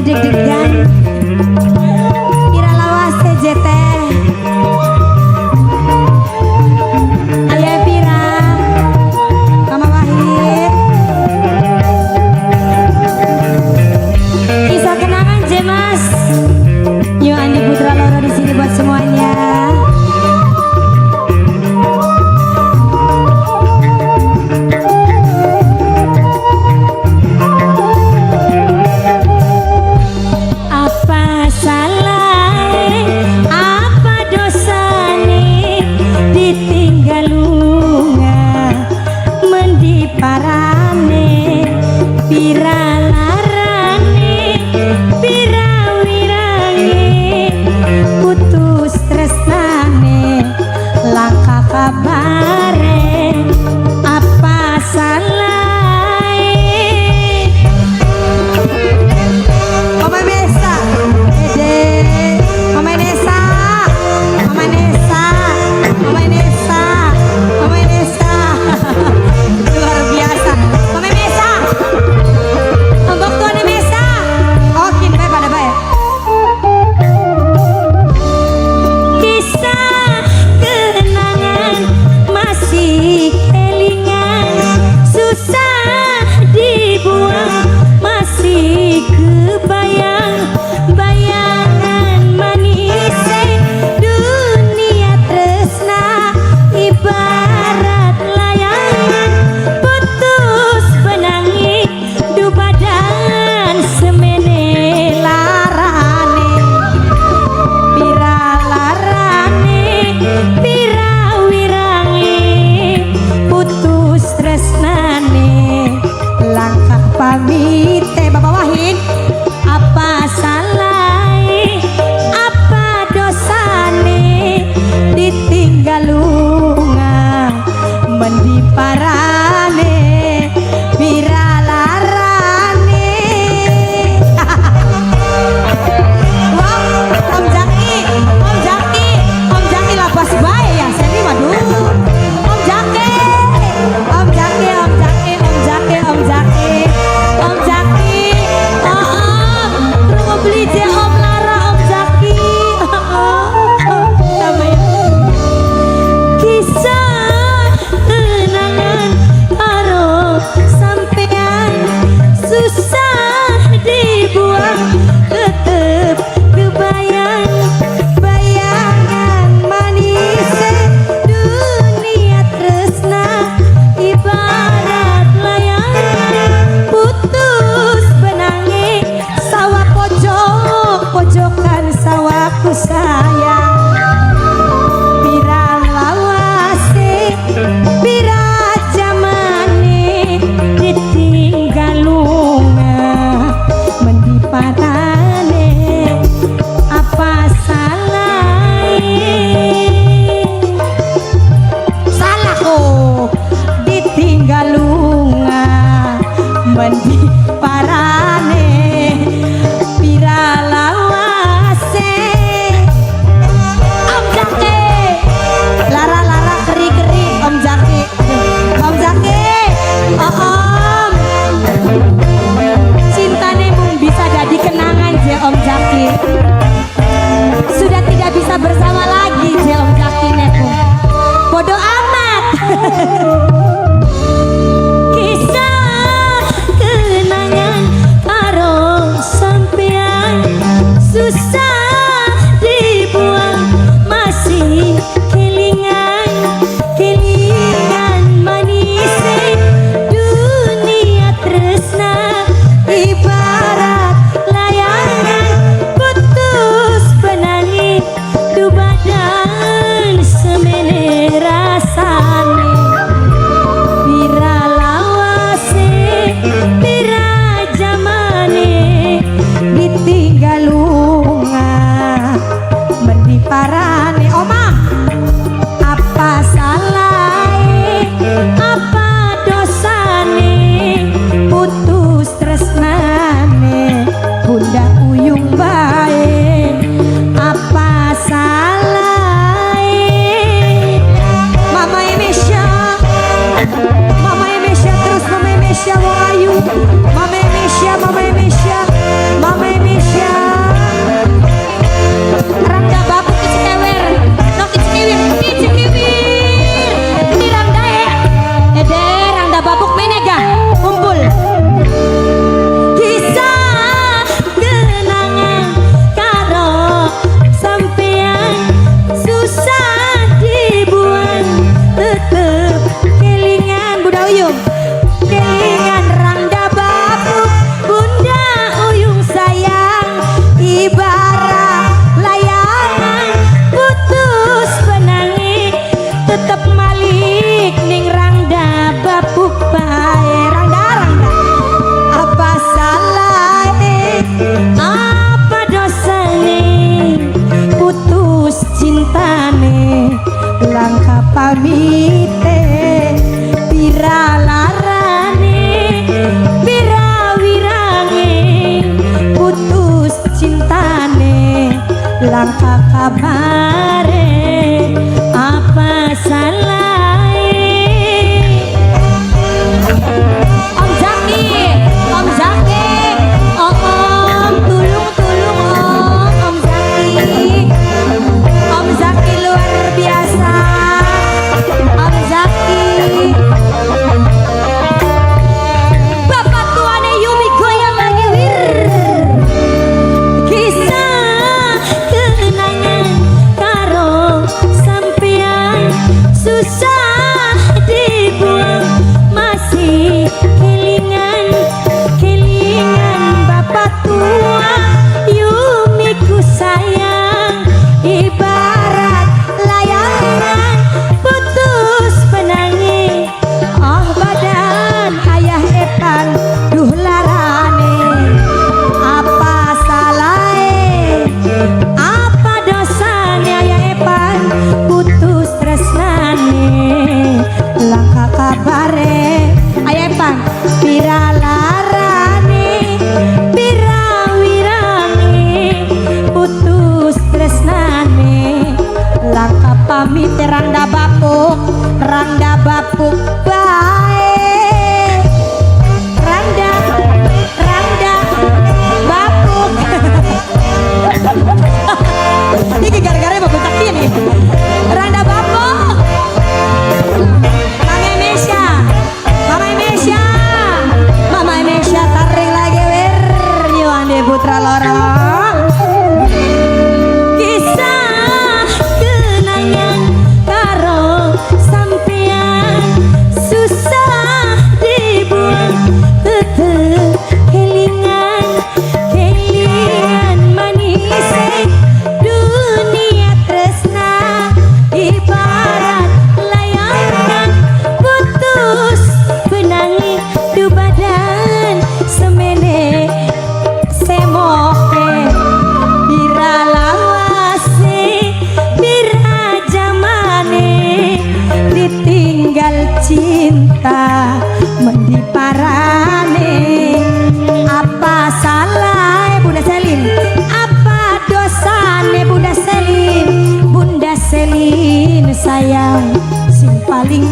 deg-degan. Ira lawas CJT. Ayah Pira, Mama Wahid. Kisah kenangan Jemas. Yuk Andi Putra Loro di sini buat semuanya. apa dosane putus cintane langkah pamite pira larane pira wirange putus cintane langkah kabare apa salah Om Zaki, Om Zaki, Om tulung Om Zaki, Om Zaki luar biasa, Om Zaki. Bapak tuane Yumi goyang lagi wir. Kisah kenangan karo sampean susah dibuang masih kelingan bapak tua Yumiku sayang ibarat layangan putus penangi oh badan ayah epan duh larane apa salahe apa dosane ayah epan putus tresnane langkah kabare ayah epan pira larane pira wirane putus tresnane langkah pamit rangda bapuk bae rangda bapuk ini gara-gara bapuk kaki nih rangda bapuk Mama Emesya taring lagi wir Yuandi Putra Loro kisah kenangan karo sampean susah dibuang tetep kelingan manis dunia tresna ibarat layangan putus penangi du badan semene semoke bira lawase bira jamane ditinggal cinta mendiparane apa salah Bunda Selin apa dosane Bunda Selin sayang sing paling